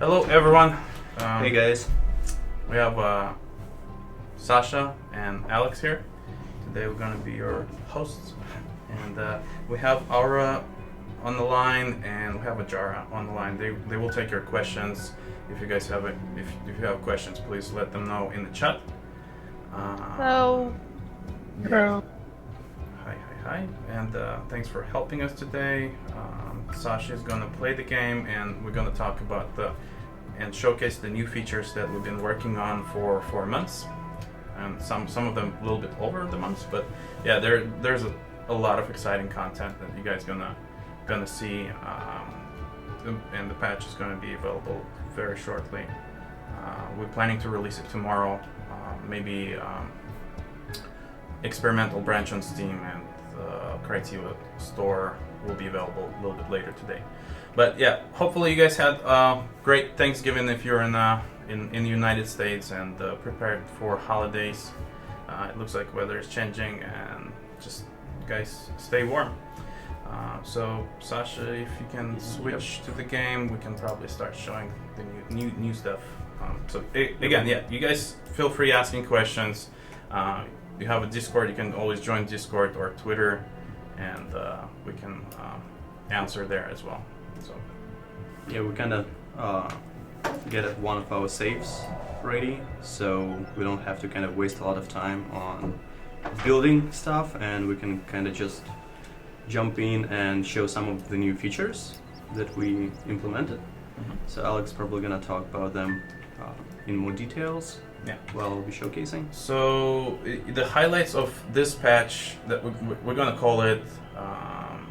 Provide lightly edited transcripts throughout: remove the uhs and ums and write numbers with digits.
Hello everyone. Hey guys. We have Sasha and Alex here. Today we're going to be your hosts, and we have Aura on the line, and we have Ajara on the line. They will take your questions. If you guys have if you have questions, please let them know in the chat. Hello. Hello. Hi, and thanks for helping us today. Sasha is going to play the game, and we're going to talk about and showcase the new features that we've been working on for 4 months, and some of them a little bit over the months. But yeah, there's a lot of exciting content that you guys gonna see, and the patch is going to be available very shortly. We're planning to release it tomorrow, maybe. Experimental branch on Steam and Crytivo store will be available a little bit later today. But yeah, hopefully you guys had a great Thanksgiving if you're in the United States, and prepared for holidays. It looks like weather is changing, and just guys stay warm. So Sasha, if you can switch to the game, we can probably start showing the new stuff. So again, yeah, you guys feel free asking questions. You have a Discord, you can always join Discord or Twitter, and we can answer there as well. So yeah, we kind of get one of our saves ready, so we don't have to kind of waste a lot of time on building stuff, and we can kind of just jump in and show some of the new features that we implemented. Mm-hmm. So Alex probably gonna talk about them in more details. Yeah. Well, I'll be showcasing. So the highlights of this patch, that we're going to call it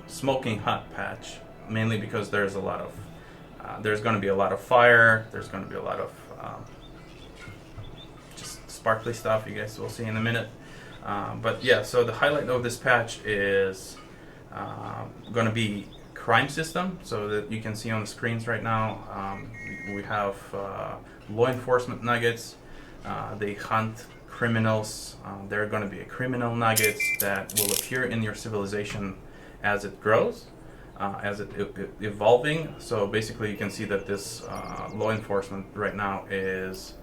Smoking Hot Patch, mainly because there's a lot of there's going to be a lot of fire. There's going to be a lot of just sparkly stuff. You guys will see in a minute. But yeah, so the highlight of this patch is going to be crime system. So that you can see on the screens right now, we have law enforcement nuggets. They hunt criminals. There are going to be criminal nuggets that will appear in your civilization as it grows, as it evolving. So basically, you can see that this law enforcement right now is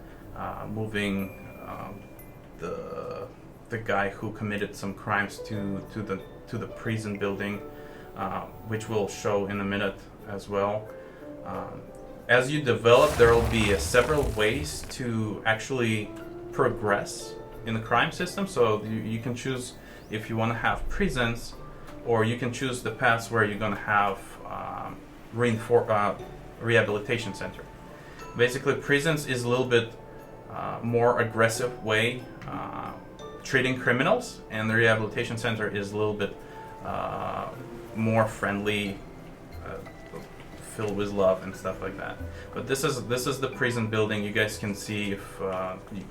moving the guy who committed some crimes to the prison building, which we'll show in a minute as well. As you develop, there will be several ways to actually progress in the crime system. So you can choose if you want to have prisons, or you can choose the paths where you're going to have rehabilitation center. Basically, prisons is a little bit more aggressive way treating criminals, and the rehabilitation center is a little bit more friendly, filled with love and stuff like that. But this is the prison building. You guys can see, if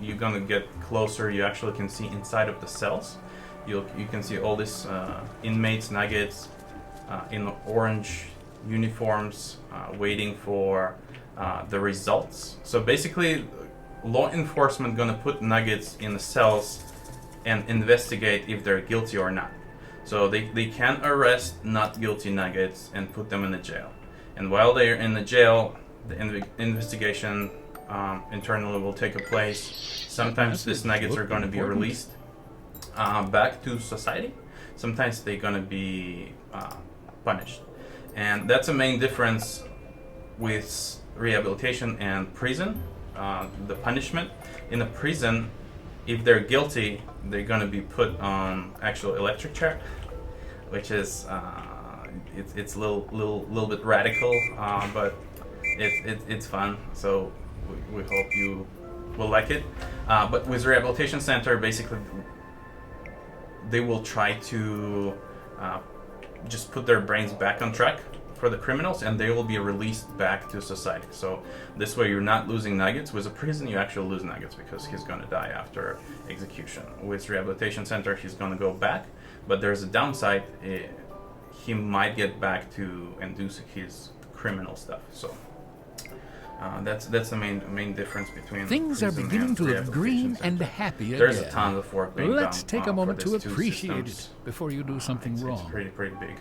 you're gonna get closer, you actually can see inside of the cells. You can see all these inmates nuggets in orange uniforms, waiting for the results. So basically, law enforcement gonna put nuggets in the cells and investigate if they're guilty or not. So they can arrest not guilty nuggets and put them in the jail. And while they're in the jail, the investigation internally will take place. Sometimes these nuggets are going to be released back to society. Sometimes they're going to be punished. And that's a main difference with rehabilitation and prison. The punishment in the prison, if they're guilty, they're going to be put on actual electric chair, which is it's a little bit radical, but it's fun. So we hope you will like it. But with Rehabilitation Center, basically, they will try to just put their brains back on track for the criminals, and they will be released back to society. So this way, you're not losing nuggets. With a prison, you actually lose nuggets because he's going to die after execution. With Rehabilitation Center, he's going to go back, but there's a downside. He might get back to and do his criminal stuff. So that's the main difference between things are beginning to look green and happy again. There's a ton of work being done. Let's take a moment to appreciate systems. it before you do something wrong. It's pretty big.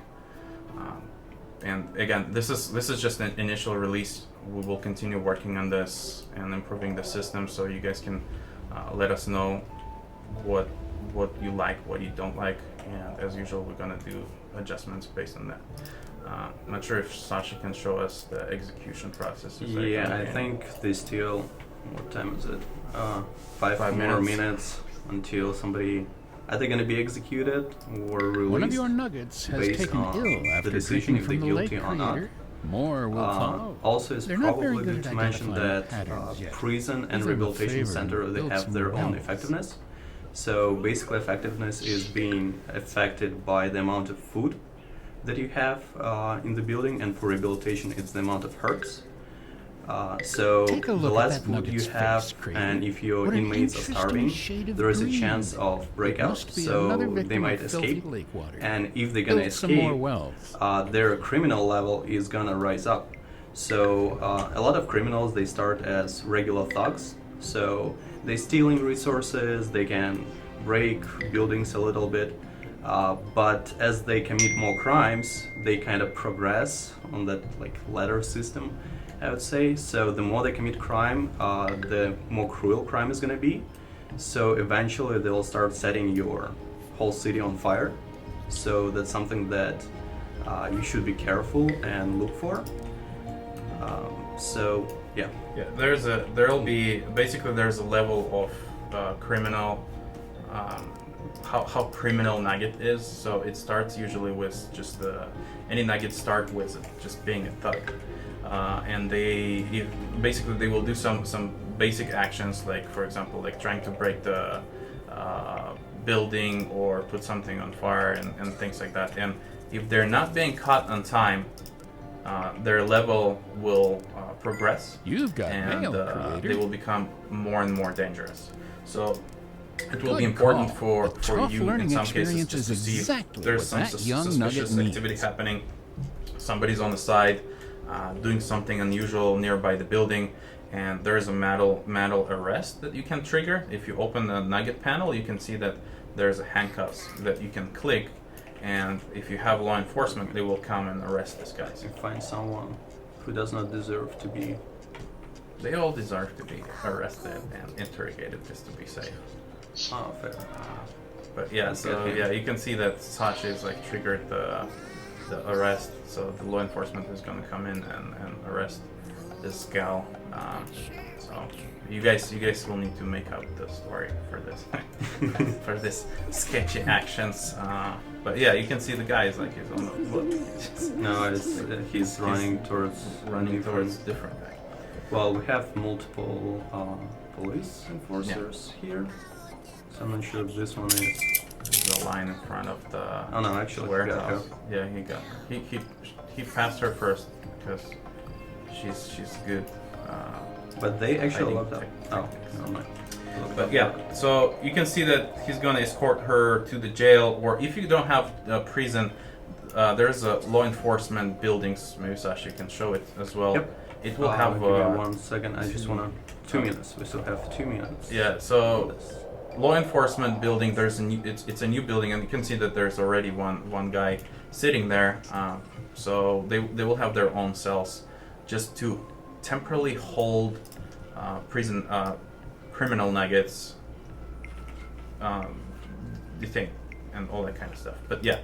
And again, this is just an initial release. We will continue working on this and improving the system, so you guys can let us know what you like, what you don't like, and as usual, we're gonna do adjustments based on that. I'm not sure if Sasha can show us the execution process. Yeah, I think they still. What time is it? 5 more minutes until somebody either going to be executed or released. One of your nuggets has based taken on ill after the decision drinking if they're from the lake guilty or not. creator. More will follow. Also, it's They're not very probably good good at to mention identifying that patterns yet. prison and Give them a rehabilitation favor center, and they build have some their own wells. effectiveness. So basically, effectiveness is being affected by the amount of food that you have in the building, and for rehabilitation, it's the amount of hertz. So Take a the look at less that food you nugget's have, face, Crater. and if your What an inmates are interesting starving, shade of there is a green. chance of It breakout. must be So another they victim might of filthy escape, lake water. and if they're gonna Build some more escape, wells. their criminal level is gonna rise up. So a lot of criminals, they start as regular thugs. So they stealing resources, they can break buildings a little bit. But as they commit more crimes, they kind of progress on that like ladder system, I would say. So the more they commit crime, the more cruel crime is gonna be. So eventually they'll start setting your whole city on fire. So that's something that you should be careful and look for. So yeah. Yeah, there's a level of criminal, how criminal nugget is. So it starts usually with just any nugget start with just being a thug, and they will do some basic actions, like for example like trying to break the building or put something on fire and things like that. And if they're not being caught on time, their level will progress, You've got and mail, Creator. they will become more and more dangerous. So it will be Good important call. for A tough you in learning some cases experience just is to see exactly if there's what some that young nugget suspicious activity needs. happening. Somebody's on the side doing something unusual nearby the building, and there's a metal arrest that you can trigger. If you open the nugget panel, you can see that there's a handcuffs that you can click, and if you have law enforcement, they will come and arrest these guys. You find someone who does not deserve to be. They all deserve to be arrested and interrogated just to be safe. Oh, fair. But yeah, That's so good. yeah, you can see that Sachi is like triggered the arrest, so the law enforcement is gonna come in and arrest this gal. So you guys will need to make up the story for this for this sketchy actions. But yeah, you can see the guy is like he's on the look. No, he's running towards different guy. Well, we have multiple police enforcers here, so I'm not sure if this one is. There's a line in front of the Oh no, actually, warehouse. Yeah, he got her. He passed her first because she's good. But they actually hiding locked up. Oh, never mind. But yeah, so you can see that he's going to escort her to the jail, or if you don't have a prison, there's a law enforcement buildings. Maybe Sasha can show it as well. Yep. It will have. Give me 1 second. I just wanna 2 minutes. We still have 2 minutes. Yeah. So law enforcement building. There's a new. It's a new building, and you can see that there's already one guy sitting there. So they will have their own cells, just to temporarily hold prison criminal nuggets, detained, and all that kind of stuff. But yeah,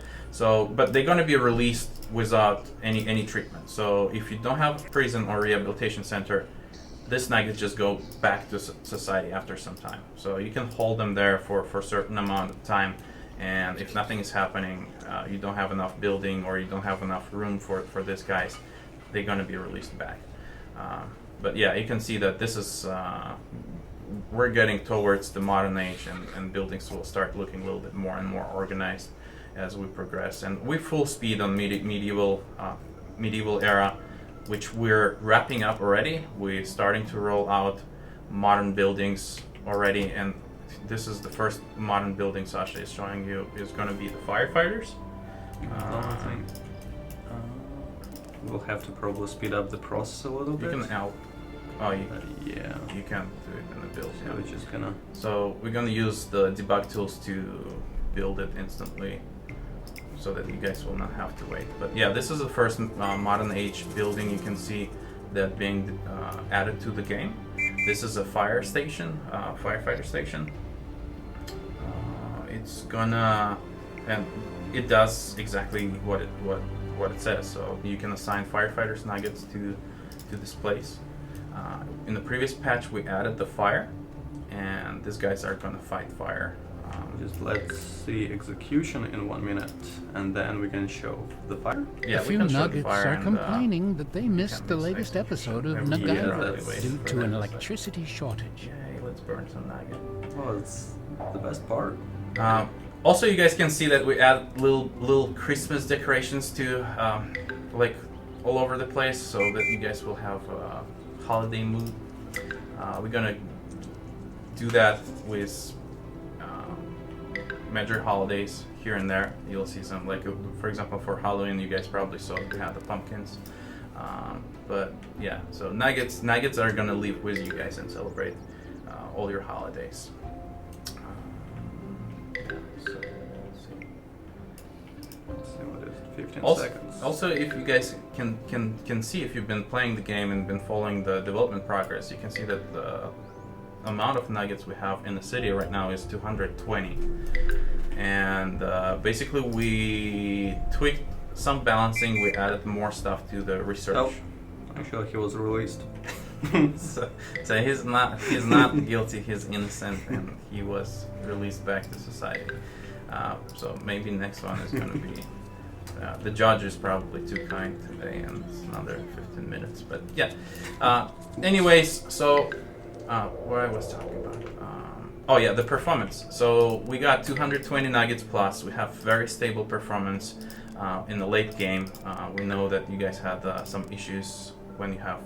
but they're gonna be released without any treatment. So if you don't have a prison or rehabilitation center, this nuggets just go back to society after some time. So you can hold them there for a certain amount of time, and if nothing is happening, you don't have enough building or you don't have enough room for these guys, they're gonna be released back. But yeah, you can see that this is we're getting towards the modern age, and buildings will start looking a little bit more and more organized as we progress. And we're full speed on medieval era, which we're wrapping up already. We're starting to roll out modern buildings already, and this is the first modern building Sasha is showing you is going to be the Firefighters. We'll have to probably speed up the process a little bit. You can help. Oh, yeah. you can't do it in the build. So we're just gonna. So we're gonna use the debug tools to build it instantly. so that you guys will not have to wait. But yeah, this is the first modern age building you can see that being added to the game. This is a fire station, firefighter station. It's gonna, and it does exactly what it says. So you can assign firefighters nuggets to this place. In the previous patch, we added the fire, and these guys are gonna fight fire. Just let's see execution in 1 minute, and then we can show the fire. Yeah, A we few can show the nuggets fire are and, complaining that they missed the can latest say episode of maybe, MacGyver that's- due for to an that. electricity shortage. Yay, let's burn some nugget. Oh, it's the best part. Also, you guys can see that we add little Christmas decorations to like all over the place, so that you guys will have a holiday mood. We're gonna do that with major holidays here and there. You'll see some, like for example, for Halloween, you guys probably saw we had the pumpkins. But yeah, so nuggets are gonna live with you guys and celebrate all your holidays. So let's see. Let's see what is it, 15 Also, seconds. also, if you guys can see, if you've been playing the game and been following the development progress, you can see that the amount of nuggets we have in the city right now is 220. And basically, we tweaked some balancing. We added more stuff to the research. Oh, actually, he was released. So he's not guilty. He's innocent, and he was released back to society. So maybe next one is going to be. The judge is probably too kind today, and it's another 15 minutes. But yeah. Anyways, so what I was talking about. Oh yeah, the performance. So we got 220 nuggets plus. We have very stable performance in the late game. We know that you guys had some issues when you have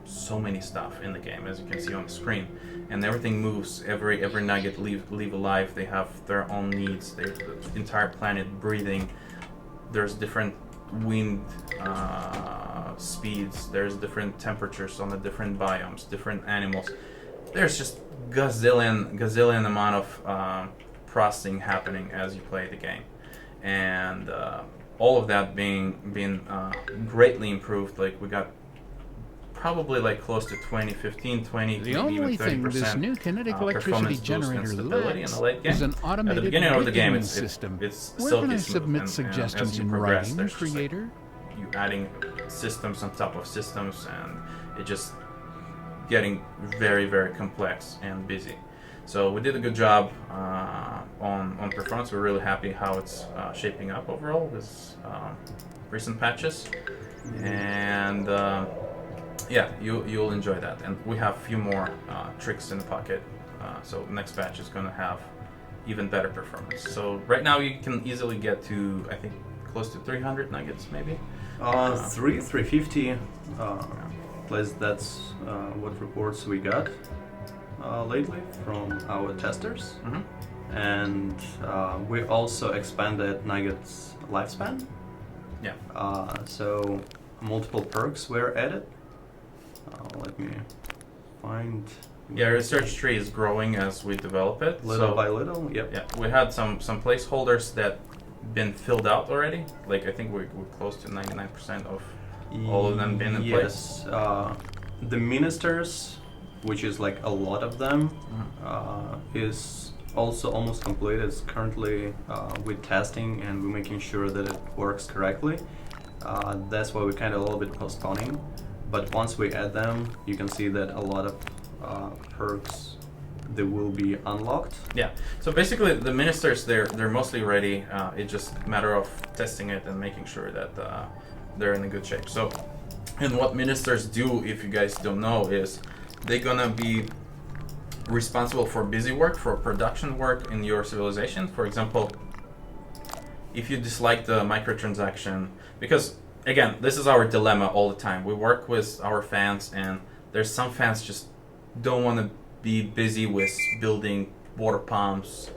so many stuff in the game, as you can see on the screen, and everything moves. Every nugget live alive. They have their own needs. The entire planet breathing. There's different wind speeds. There's different temperatures on the different biomes, different animals. There's just gazillion amount of processing happening as you play the game, and all of that being greatly improved. Like we got probably like close to 15, 20, The maybe only even 30% thing this new kinetic electricity performance boost generator and stability in lacks the late game. is an At the automated beginning of the game, rigging it's system. it's Where silky can I smooth, submit and suggestions as you in progress, writing, there's just, like, creator? you adding systems on top of systems, and it just getting very complex and busy. So we did a good job on performance. We're really happy how it's shaping up overall with recent patches, and yeah, you'll enjoy that. And we have a few more tricks in the pocket. So next patch is going to have even better performance. So right now you can easily get to, I think, close to 300 nuggets maybe. 350. Plus, that's what reports we got lately from our testers. Mm-hmm. And we also expanded Nugget's lifespan. Yeah. So multiple perks were added. Let me find. Yeah, research tree is growing as we develop it. Little so, by little. Yep. yeah, we had some placeholders that been filled out already. Like I think we're close to 99% of all of them been in place. Yes. The ministers, which is like a lot of them, is also almost complete. It's currently with testing, and we're making sure that it works correctly. That's why we're kind of a little bit postponing. But once we add them, you can see that a lot of perks, they will be unlocked. Yeah. So basically, the ministers they're mostly ready. It's just a matter of testing it and making sure that they're in a good shape. So, and what ministers do, if you guys don't know, is they're gonna be responsible for busy work, for production work in your civilization. For example, if you dislike the microtransaction, because again, this is our dilemma all the time. We work with our fans, and there's some fans just don't want to be busy with building water pumps,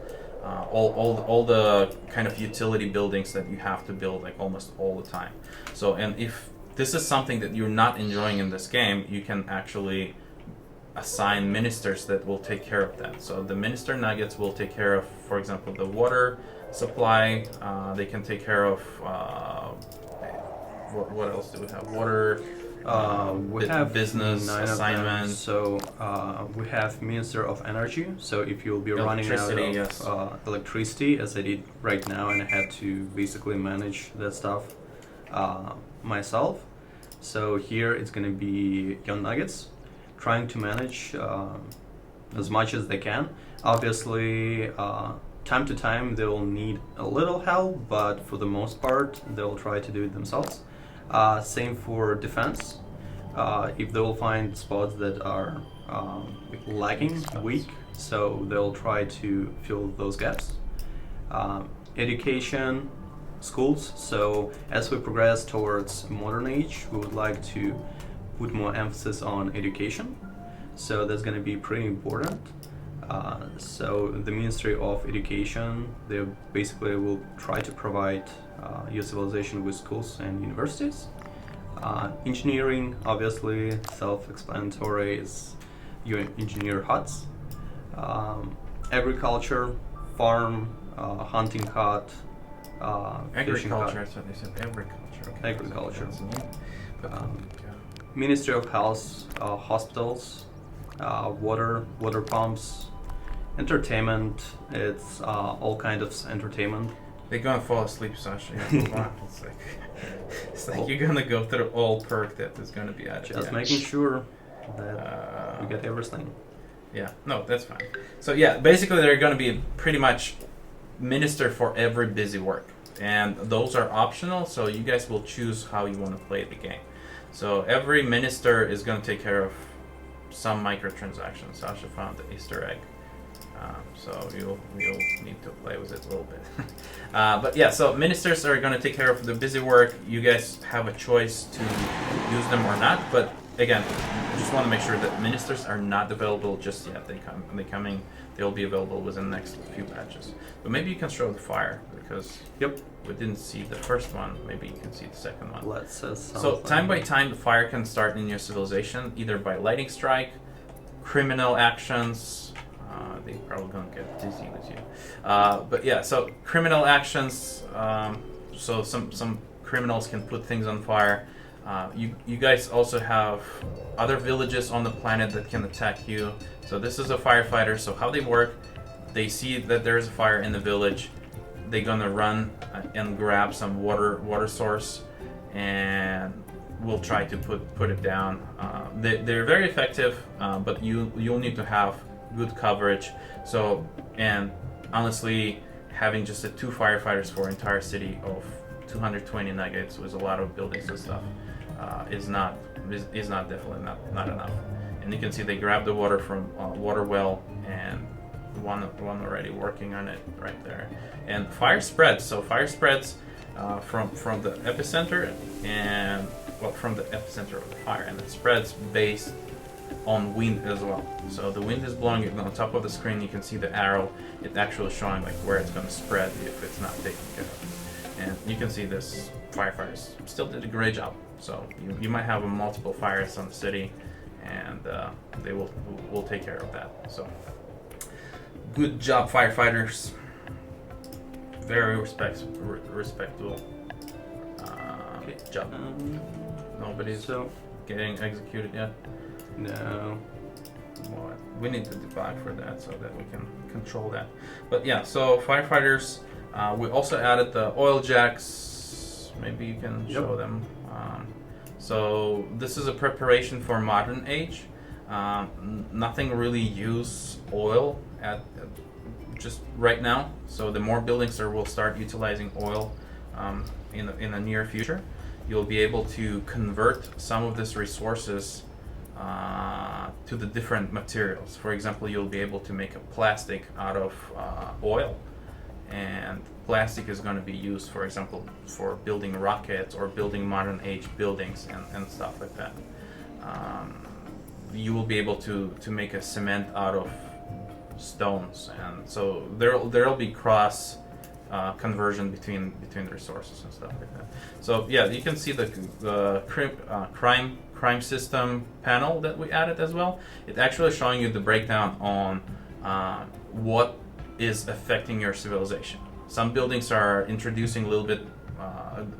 all the kind of utility buildings that you have to build like almost all the time. So, and if this is something that you're not enjoying in this game, you can actually assign ministers that will take care of that. So the minister nuggets will take care of, for example, the water, supply. They can take care of what else do we have? Water. We have business 9 of them. assignment. So we have Minister of Energy. So if you'll be running out of Electricity, yes. electricity, as I did right now, and I had to basically manage that stuff myself. So here it's going to be Young Nuggets, trying to manage as much as they can. Obviously, time to time they'll need a little help, but for the most part they'll try to do it themselves. Same for defense. If they'll find spots that are lacking, weak, so they'll try to fill those gaps. Education, schools. So as we progress towards modern age, we would like to put more emphasis on education. So that's going to be pretty important. So the Ministry of Education, they basically will try to provide your civilization with schools and universities. Engineering, obviously, self-explanatory, is your engineer huts. Agriculture, farm, hunting hut, fishing hut. Agriculture, so they said agriculture. Okay. Agriculture. That's new. But, Ministry of Health, hospitals, water pumps, entertainment. It's all kinds of entertainment. they're gonna fall asleep, Sasha. It's like you're gonna go through all perk that is gonna be added. Just making sure that we get everything. Yeah, no, that's fine. So yeah, basically they're gonna be pretty much minister for every busy work, and those are optional. So you guys will choose how you want to play the game. So every minister is gonna take care of some microtransactions. Sasha found the Easter egg. So you'll need to play with it a little bit. But yeah, so ministers are going to take care of the busy work. You guys have a choice to use them or not. But again, I just want to make sure that ministers are not available just yet. They'll be available within the next few patches. But maybe you can show the fire, because we didn't see the first one. Maybe you can see the second one. Let's So time by time, the fire can start in your civilization, either by lightning strike, criminal actions. They're probably gonna get dizzy with you. But yeah, so criminal actions. So some criminals can put things on fire. You guys also have other villages on the planet that can attack you. So this is a firefighter. So how they work? They see that there is a fire in the village. They're gonna run and grab some water source, and will try to put it down. They're very effective, but you'll need to have good coverage. So, and honestly, having just 2 firefighters for an entire city of 220 nuggets with a lot of buildings and stuff is definitely not enough. And you can see they grabbed the water from water well, and one already working on it right there. And fire spreads. So fire spreads from the epicenter and from the epicenter of the fire, and it spreads based on wind as well. So the wind is blowing it on top of the screen. You can see the arrow. It's actually showing like where it's going to spread if it's not taken care of. And you can see this firefighters still did a great job. So you might have multiple fires on the city, and they will take care of that. So good job, firefighters. Very respectable job. Nobody's getting executed yet. No. Well, we need to debug for that so that we can control that. But yeah, so firefighters. We also added the oil jacks. Maybe you can show them. So this is a preparation for modern age. Nothing really use oil at just right now. So the more buildings there will start utilizing oil in the near future. You'll be able to convert some of these resources to the different materials. For example, you'll be able to make a plastic out of oil, and plastic is going to be used, for example, for building rockets or building modern age buildings and stuff like that. You will be able to make a cement out of stones, and so there'll be cross conversion between the resources and stuff like that. So yeah, you can see the crime system panel that we added as well. It's actually showing you the breakdown on what is affecting your civilization. Some buildings are introducing a little bit,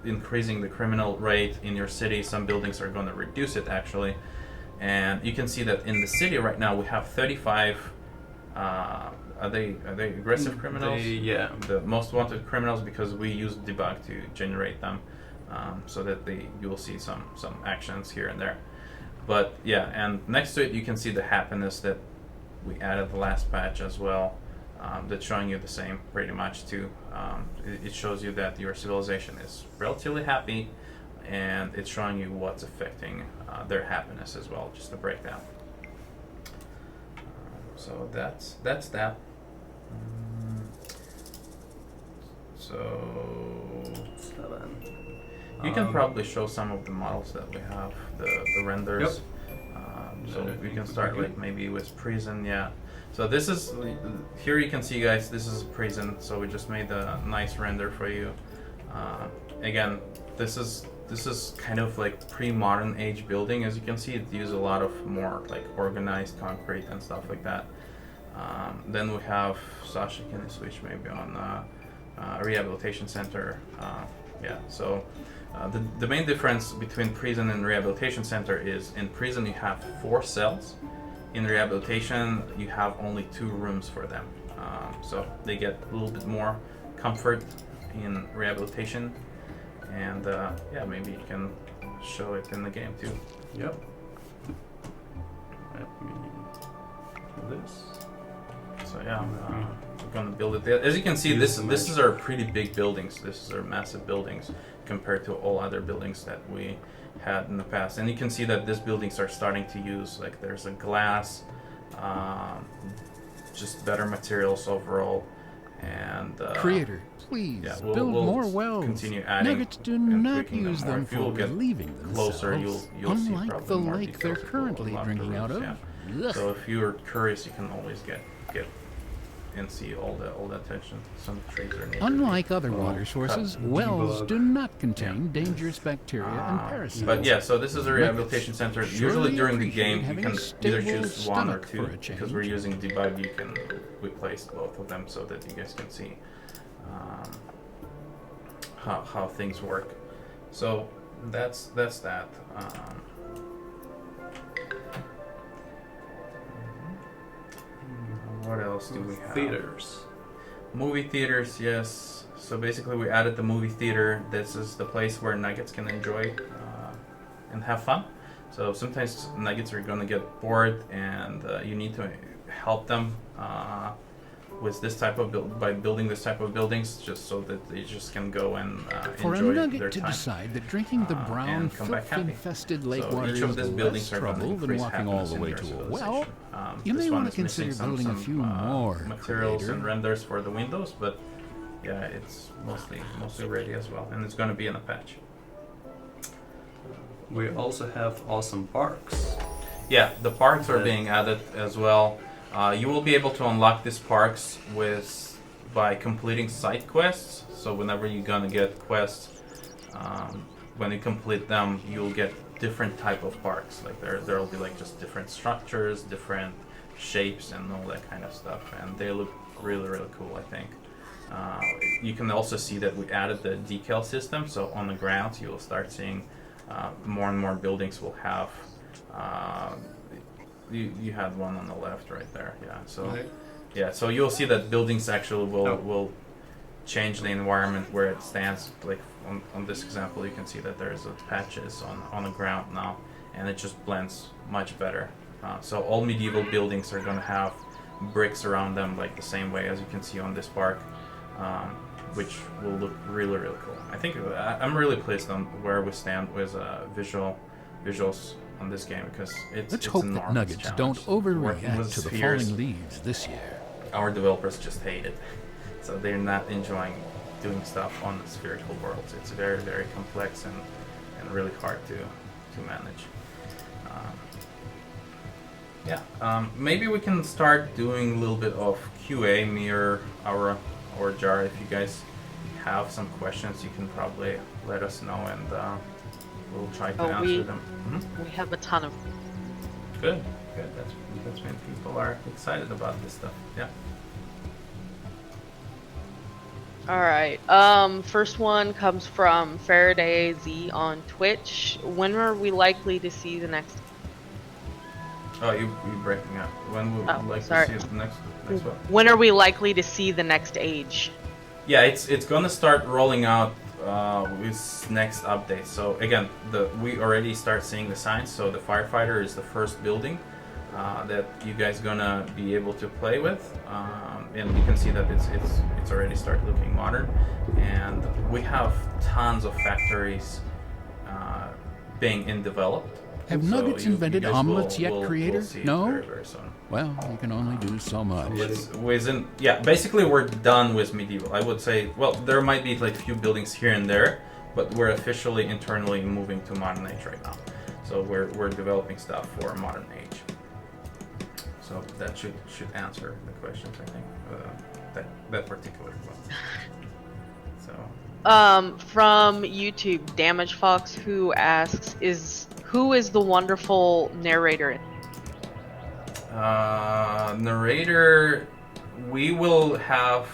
increasing the criminal rate in your city. Some buildings are going to reduce it actually. And you can see that in the city right now we have 35. Are they aggressive criminals? Yeah. The most wanted criminals, because we use debug to generate them, so that you will see some actions here and there. But yeah, and next to it you can see the happiness that we added the last patch as well. That's showing you the same pretty much too. It shows you that your civilization is relatively happy, and it's showing you what's affecting their happiness as well, just a breakdown. So that's that. So 7. you can probably show some of the models that we have, the renders. So we can start like maybe with prison, yeah. So this is, here you can see guys, this is a prison, so we just made a nice render for you. Again, this is kind of like pre-modern age building. As you can see, it uses a lot of more like organized concrete and stuff like that. Then we have, Sasha, can you switch maybe on Rehabilitation Center? Yeah, so the main difference between prison and Rehabilitation Center is in prison you have 4 cells. In Rehabilitation you have only 2 rooms for them. So they get a little bit more comfort in Rehabilitation. And yeah, maybe you can show it in the game too. Yep. Let me do this. So yeah, we're gonna build it there. As you can see, this is our pretty big buildings. This is our massive buildings compared to all other buildings that we had in the past. And you can see that these buildings are starting to use, like, there's a glass, just better materials overall. And Creator, please yeah, build more wells. Continue adding. Nuggets do and not tweaking use them If you'll for get relieving closer, themselves, you'll see unlike probably the more lake they're details. currently We'll drinking out of. yeah. Ugh. So if you're curious, you can always get and see all the attention. Some trees are native. Unlike other water sources, wells debug. do not contain dangerous bacteria and parasites. But yeah, so this is a rehabilitation center. Surely Usually during the appreciate game, you having can a either stable choose 1 or stomach 2. for a change. Because we're using debug, we placed both of them so that you guys can see how things work. So that's that. What else do we have? Theaters. Movie theaters, yes. So basically we added the movie theater. This is the place where Nuggets can enjoy and have fun. So sometimes Nuggets are going to get bored, and you need to help them with this type of by building this type of buildings, just so that they just can go and For a enjoy nugget their to time. decide that drinking the brown, and come back happy. filth-infested lake So water each of is these less buildings are going to trouble than increase walking all happiness the in way your to a civilization. well, you this may one want to is missing consider building a few more, materials Creator. and renders for the windows, but yeah, it's mostly ready as well, and it's going to be in a patch. We also have awesome parks. Yeah, the parks are being added as well. You will be able to unlock these parks by completing side quests. So whenever you're gonna get quests, when you complete them, you'll get different type of parks. Like there'll be like just different structures, different shapes, and all that kind of stuff. And they look really cool, I think. You can also see that we added the decal system. So on the ground, you will start seeing more and more buildings will have. You had one on the left right there, yeah. So Okay. yeah, so you'll see that buildings actually will change the environment where it stands. Like on this example, you can see that there's patches on the ground now, and it just blends much better. So all medieval buildings are going to have bricks around them, like the same way as you can see on this park, which will look really cool. I think I'm really pleased on where we stand with visuals on this game, because Let's it's hope enormous that Nuggets challenge. don't Working overreact with to the spheres, falling leaves this year. our developers just hate it, so they're not enjoying doing stuff on the spherical worlds. It's very complex and really hard to manage. Maybe we can start doing a little bit of QA near our jar. If you guys have some questions, you can probably let us know, and we'll try to answer them. We have a ton of. Good. That's when people are excited about this stuff. Yeah. All right. First one comes from Faraday Z on Twitch. When are we likely to see the next? Oh, you breaking up. When would Oh, you like sorry. to see the next one? When are we likely to see the next age? Yeah, it's gonna start rolling out with next update. So again, we already start seeing the signs. So the Firefighter is the first building that you guys gonna be able to play with, and you can see that it's already started looking modern, and we have tons of factories being developed. Have So nuggets you invented guys omelets yet, will creator? see it No? very, very soon. Well, you can only do so much. It's within, yeah, basically we're done with medieval. I would say, well, there might be like a few buildings here and there, but we're officially internally moving to modern age right now. So we're developing stuff for modern age. So that should answer the questions, I think, that particular one. So From YouTube, Damage Fox, who asks, who is the wonderful narrator? Narrator, we will have.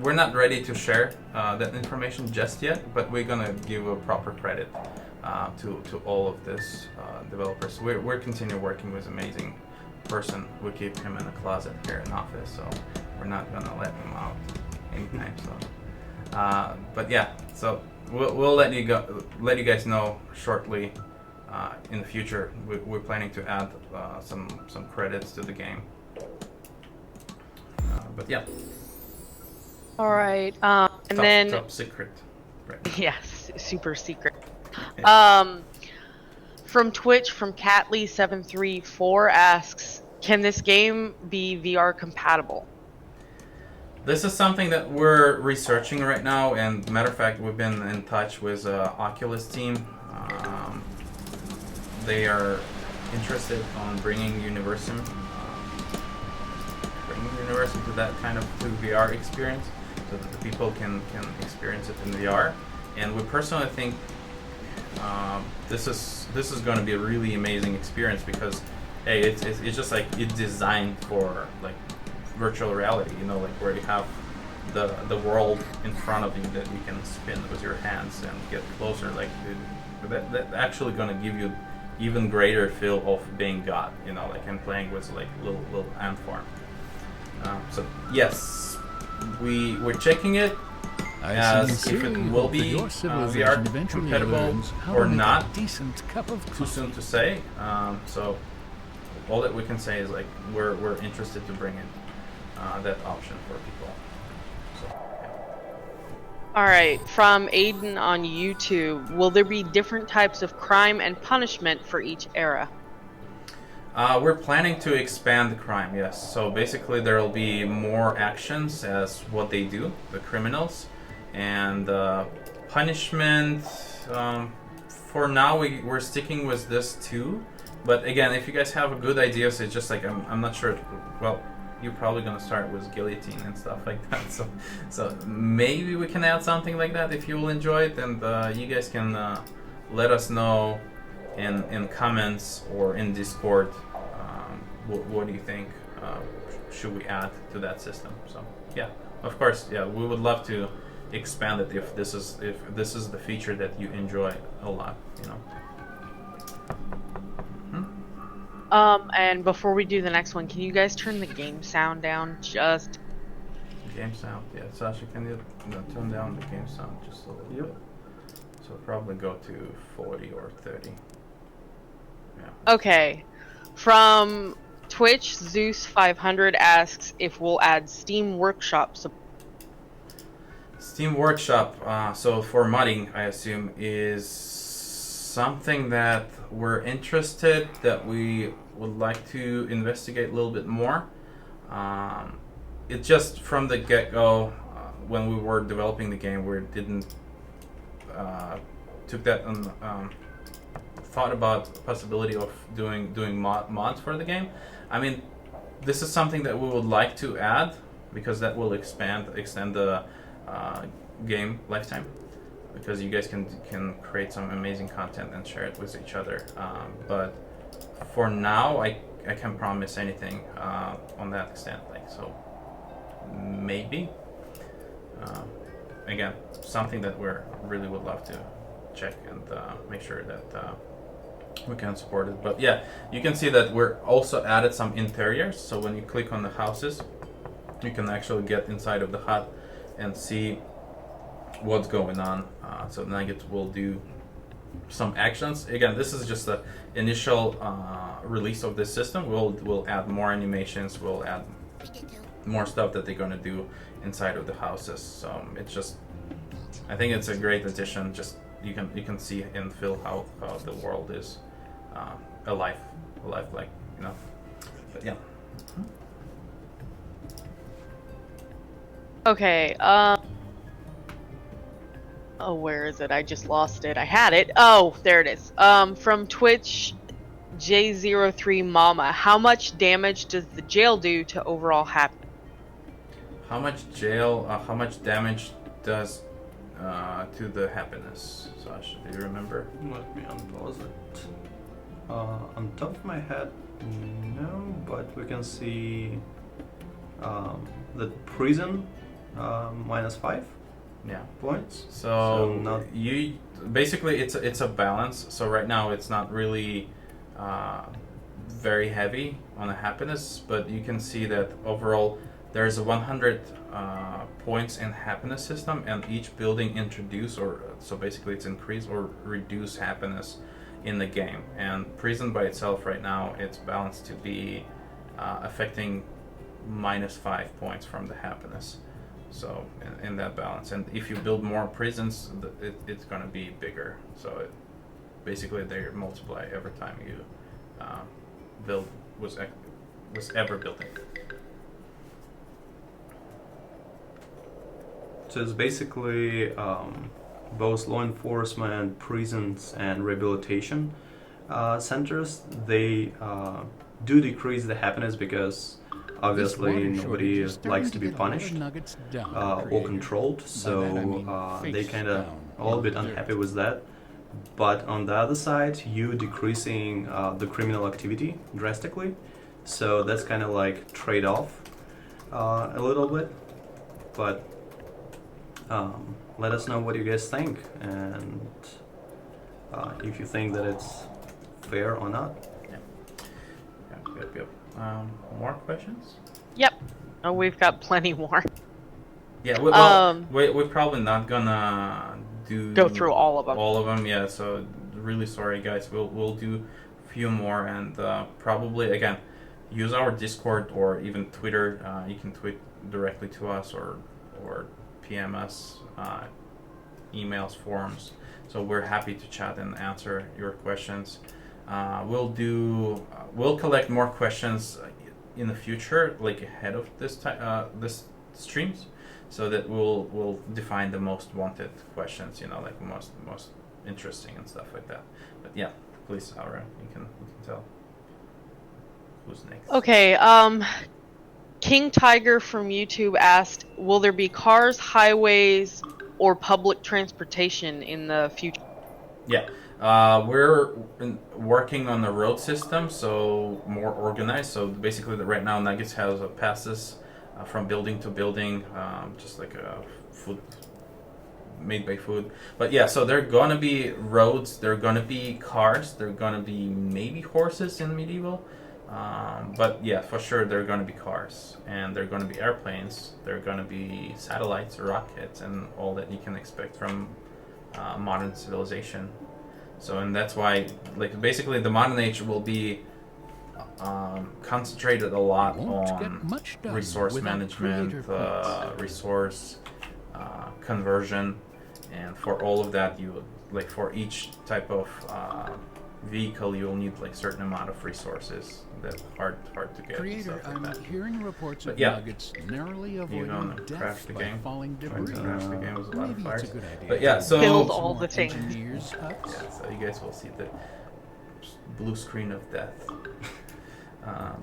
We're not ready to share that information just yet, but we're gonna give a proper credit to all of this developers. We're continue working with amazing person. We keep him in a closet here in office, so we're not gonna let him out anytime soon. But yeah, so we'll let you guys know shortly. In the future, we're planning to add some credits to the game. But yeah. All right. And then top secret. Right. yes, super secret. From Twitch, from Catley734 asks, can this game be VR compatible? This is something that we're researching right now, and matter of fact, we've been in touch with Oculus team. They are interested on bringing Universim to that kind of VR experience, so that the people can experience it in VR. And we personally think this is going to be a really amazing experience because, hey, it's just like it's designed for like virtual reality, you know, like where you have the world in front of you that you can spin with your hands and get closer. Like that actually going to give you even greater feel of being God, you know, like and playing with like little ant form. So yes, we're checking it as if it will be VR compatible or not. Decent cup of Too soon to say. So all that we can say is like we're interested to bring in that option for people. So, yeah. All right. From Aiden on YouTube, will there be different types of crime and punishment for each era? We're planning to expand the crime, yes. So basically there will be more actions as what they do, the criminals, and punishment. For now, we're sticking with this too. But again, if you guys have a good idea, so it's just like I'm not sure. Well, you're probably gonna start with guillotine and stuff like that. So maybe we can add something like that if you will enjoy it, and you guys can let us know in comments or in Discord. What do you think? Should we add to that system? So yeah, of course, yeah, we would love to expand it if this is the feature that you enjoy a lot, you know. And before we do the next one, can you guys turn the game sound down just? Game sound, yeah. Sasha, can you turn down the game sound just a little bit? So probably go to 40 or 30. Yeah. Okay. From Twitch, Zeus500 asks if we'll add Steam Workshop support. Steam Workshop, so for modding, I assume, is something that we're interested, that we would like to investigate a little bit more. It just from the get-go, when we were developing the game, we didn't took that thought about the possibility of doing mods for the game. I mean, this is something that we would like to add because that will extend the game lifetime, because you guys can create some amazing content and share it with each other. But for now, I can't promise anything on that extent. Like, so maybe again, something that we really would love to check and make sure that we can support it. But yeah, you can see that we're also added some interiors. So when you click on the houses, you can actually get inside of the hut and see what's going on. So Nugget will do some actions. Again, this is just the initial release of this system. We'll add more animations. We'll add more stuff that they're gonna do inside of the houses. So it's just, I think it's a great addition. Just you can see and feel how the world is alive, like, you know. But yeah. Okay. Oh, where is it? I just lost it. I had it. Oh, there it is. From Twitch, J03 Mama. How much damage does the jail do to overall happiness? How much damage does to the happiness, Sasha? Do you remember? Let me unpause it. On top of my head, no, but we can see the prison -5 points. So not you basically it's a balance. So right now it's not really very heavy on the happiness, but you can see that overall there's a 100 points in happiness system, and each building introduce so basically it's increase or reduce happiness in the game. And prison by itself right now, it's balanced to be affecting -5 points from the happiness. So in that balance, and if you build more prisons, it's going to be bigger. So basically they multiply every time you build was ever building. So it's basically both law enforcement, prisons, and rehabilitation centers. They do decrease the happiness because obviously nobody likes to be punished or controlled, so they kind of all a bit unhappy with that. But on the other side, you decreasing the criminal activity drastically, so that's kind of like trade-off a little bit. But let us know what you guys think, and if you think that it's fair or not. Yep. More questions? Yep. Oh, we've got plenty more. Yeah, we're probably not gonna go through all of them. All of them, yeah. So really sorry, guys. We'll do a few more, and probably again use our Discord or even Twitter. You can tweet directly to us or PM us, emails, forums. So we're happy to chat and answer your questions. We'll collect more questions in the future, like ahead of this streams, so that we'll define the most wanted questions, you know, like most interesting and stuff like that. But yeah, please, Aura, you can tell who's next. Okay. King Tiger from YouTube asked, will there be cars, highways, or public transportation in the future? Yeah. We're working on the road system, so more organized. So basically, right now, Nuggets has passes from building to building, just like a food made by food. But yeah, so there are gonna be roads, there are gonna be cars, there are gonna be maybe horses in medieval. But yeah, for sure, there are gonna be cars, and there are gonna be airplanes, there are gonna be satellites, rockets, and all that you can expect from modern civilization. So, and that's why, like, basically the modern age will be concentrated a lot on resource management, resource conversion, and for all of that, you like for each type of vehicle, you'll need like certain amount of resources that hard to get. Creator, and stuff like I'm that. hearing reports But of yeah, nuggets narrowly you don't avoiding crash death the by game. falling Trying debris. to crash the game was a lot of Maybe fires. it's a good idea. But yeah, so Build all the things. Engineers' huts. Yeah, so you guys will see the blue screen of death.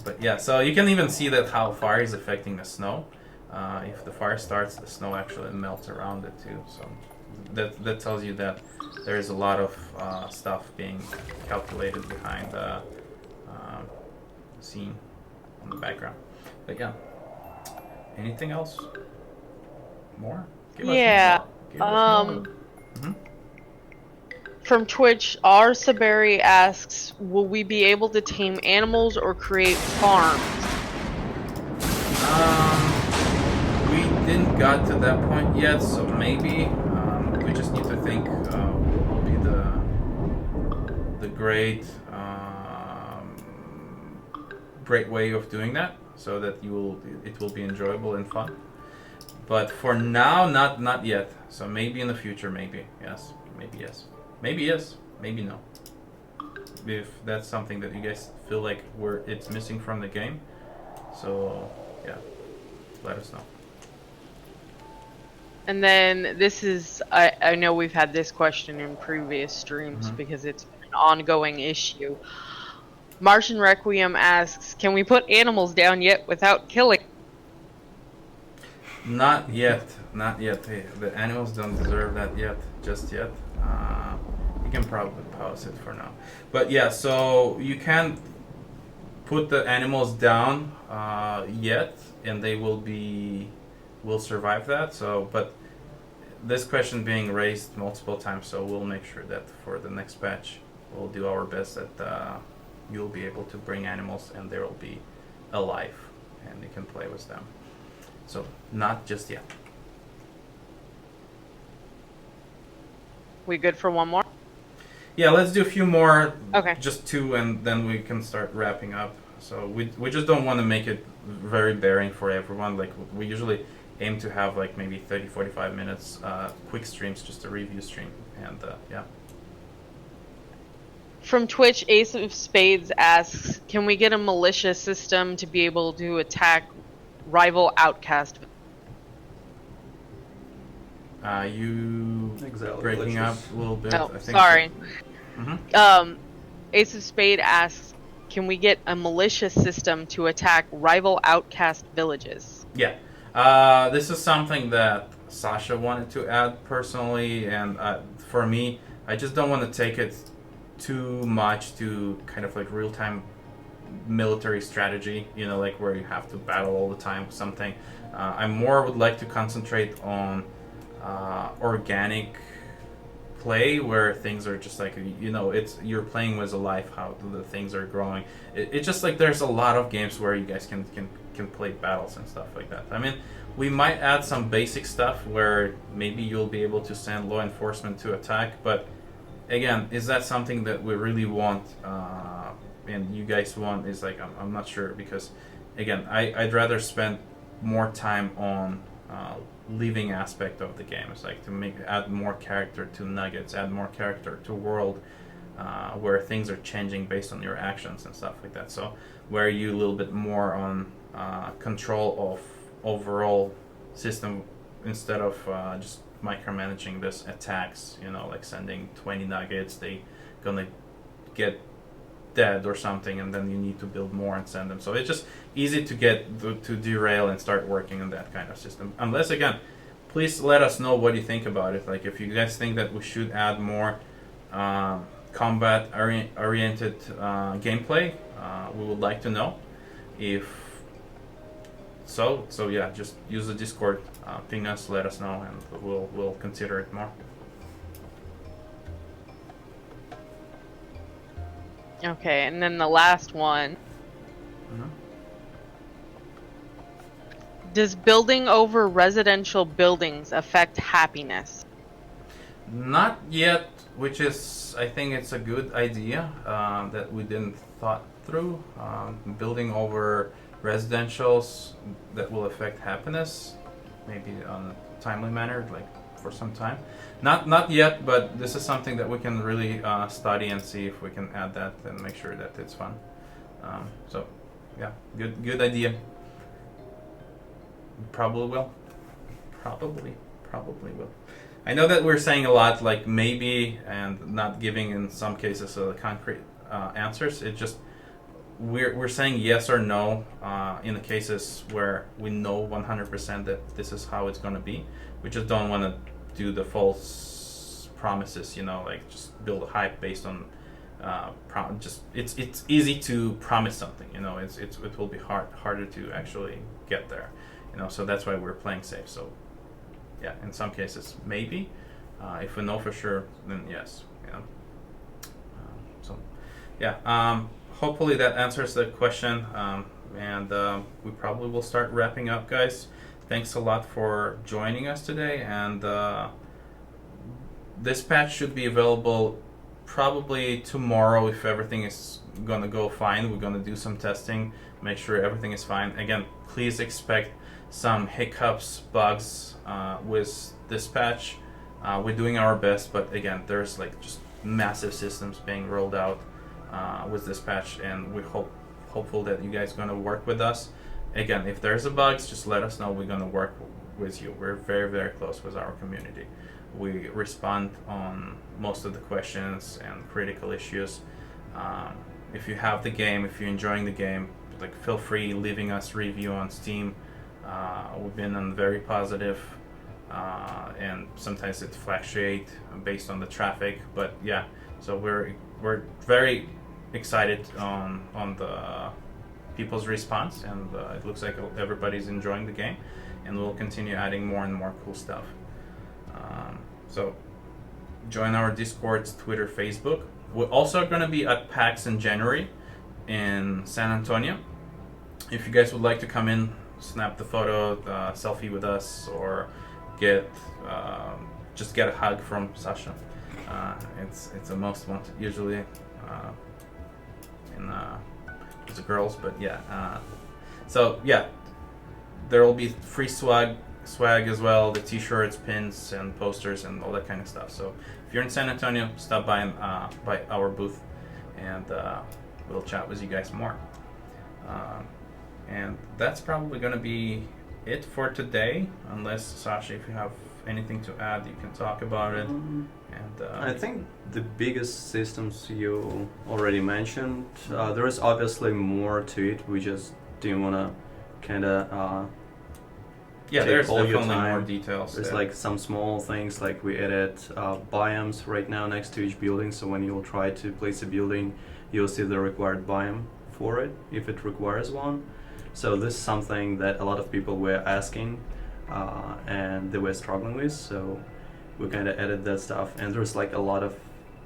But yeah, so you can even see that how fire is affecting the snow. If the fire starts, the snow actually melts around it too. So that tells you that there is a lot of stuff being calculated behind the scene on the background. But yeah, anything else? More? Give Yeah, us more. Give us more. Mhm. From Twitch, R. Saberi asks, will we be able to tame animals or create farms? We didn't got to that point yet, so maybe we just need to think what will be the great great way of doing that, so that it will be enjoyable and fun. But for now, not yet. So maybe in the future, maybe yes, maybe yes, maybe yes, maybe no. If that's something that you guys feel like it's missing from the game, so yeah, let us know. And then this is, I know we've had this question in previous streams because it's an ongoing issue. Martian Requiem asks, can we put animals down yet without killing? Not yet, not yet. Hey, the animals don't deserve that yet, just yet. You can probably pause it for now. But yeah, so you can't put the animals down yet, and they will survive that. So, but this question being raised multiple times, so we'll make sure that for the next patch, we'll do our best that you'll be able to bring animals and they will be alive, and you can play with them. So, not just yet. We good for one more? Yeah, let's do a few more. Okay. Just two, and then we can start wrapping up. So we just don't want to make it very bearing for everyone. Like, we usually aim to have like maybe 30, 45 minutes quick streams, just a review stream. And yeah. From Twitch, Ace of Spades asks, can we get a militia system to be able to attack rival outcast? You Exile breaking up glitches. a little bit. Oh, I think sorry. Mm-hmm. Ace of Spade asks, can we get a militia system to attack rival outcast villages? Yeah. This is something that Sasha wanted to add personally, and for me, I just don't want to take it too much to kind of like real-time military strategy, you know, like where you have to battle all the time with something. I more would like to concentrate on organic play where things are just like, you know, it's you're playing with a life, how the things are growing. It's just like there's a lot of games where you guys can play battles and stuff like that. I mean, we might add some basic stuff where maybe you'll be able to send law enforcement to attack, but again, is that something that we really want and you guys want? Is like, I'm not sure, because again, I'd rather spend more time on living aspect of the game. It's like to add more character to Nuggets, add more character to world, where things are changing based on your actions and stuff like that. So where you a little bit more on control of overall system instead of just micromanaging this attacks, you know, like sending 20 nuggets, they gonna get dead or something, and then you need to build more and send them. So it's just easy to get to derail and start working on that kind of system. Unless, again, please let us know what you think about it. Like, if you guys think that we should add more combat oriented gameplay, we would like to know. If so yeah, just use the Discord, ping us, let us know, and we'll consider it more. Okay, and then the last one. Does building over residential buildings affect happiness? Not yet, which is, I think it's a good idea that we didn't thought through. Building over residentials that will affect happiness, maybe on a timely manner, like for some time. Not yet, but this is something that we can really study and see if we can add that and make sure that it's fun. So, yeah, good idea. Probably will. Probably will. I know that we're saying a lot, like maybe, and not giving in some cases concrete answers. It just we're saying yes or no in the cases where we know 100% that this is how it's going to be. We just don't want to do the false promises, you know, like just build a hype based on just it's easy to promise something, you know. It will be harder to actually get there, you know. So that's why we're playing safe. So yeah, in some cases maybe. If we know for sure, then yes. So yeah, hopefully that answers the question, and we probably will start wrapping up, guys. Thanks a lot for joining us today, and this patch should be available probably tomorrow if everything is gonna go fine. We're gonna do some testing, make sure everything is fine. Again, please expect some hiccups, bugs with this patch. We're doing our best, but again, there's like just massive systems being rolled out with this patch, and we hopeful that you guys are gonna work with us. Again, if there's a bugs, just let us know. We're gonna work with you. We're very, very close with our community. We respond on most of the questions and critical issues. If you have the game, if you're enjoying the game, like feel free leaving us review on Steam. We've been on very positive, and sometimes it fluctuates based on the traffic. But yeah, so we're very excited on the people's response, and it looks like everybody's enjoying the game, and we'll continue adding more and more cool stuff. So join our Discords, Twitter, Facebook. We're also going to be at PAX in January in San Antonio. If you guys would like to come in, snap the photo, selfie with us, or just get a hug from Sasha. It's the most wanted usually with the girls, but yeah. So yeah, there will be free swag as well, the t-shirts, pins, and posters, and all that kind of stuff. So if you're in San Antonio, stop by our booth, and we'll chat with you guys more. And that's probably going to be it for today, unless Sasha, if you have anything to add, you can talk about it. And I think the biggest systems you already mentioned. There is obviously more to it. We just didn't want to kind of yeah, take there's all your definitely time. more details. There's there. like some small things, like we added biomes right now next to each building, so when you'll try to place a building, you'll see the required biome for it, if it requires one. So this is something that a lot of people were asking and they were struggling with, so we kind of added that stuff, and there's like a lot of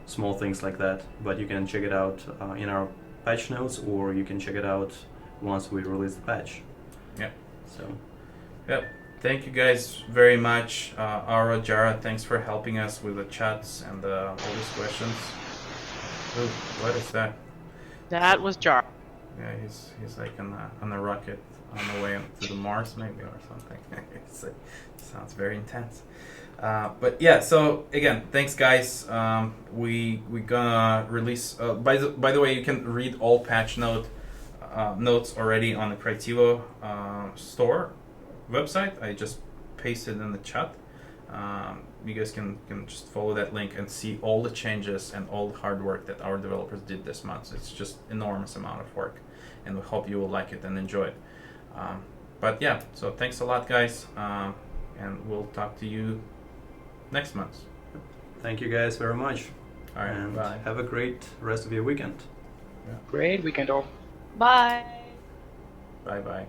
small things like that, but you can check it out in our patch notes, or you can check it out once we release the patch. Yeah. So. Yep. Thank you guys very much. Ara, Jara, thanks for helping us with the chats and all these questions. Ooh, what is that? That was Jar. Yeah, he's like on a rocket on the way to the Mars maybe or something. Sounds very intense. But yeah, so again, thanks guys. We gonna release. By the way, you can read all patch notes already on the Crytivo store website. I just pasted in the chat. You guys can just follow that link and see all the changes and all the hard work that our developers did this month. It's just enormous amount of work, and we hope you will like it and enjoy it. But yeah, so thanks a lot, guys, and we'll talk to you next month. Thank you guys very much. All right, and bye. have a great rest of your weekend. Great weekend all. Bye. Bye.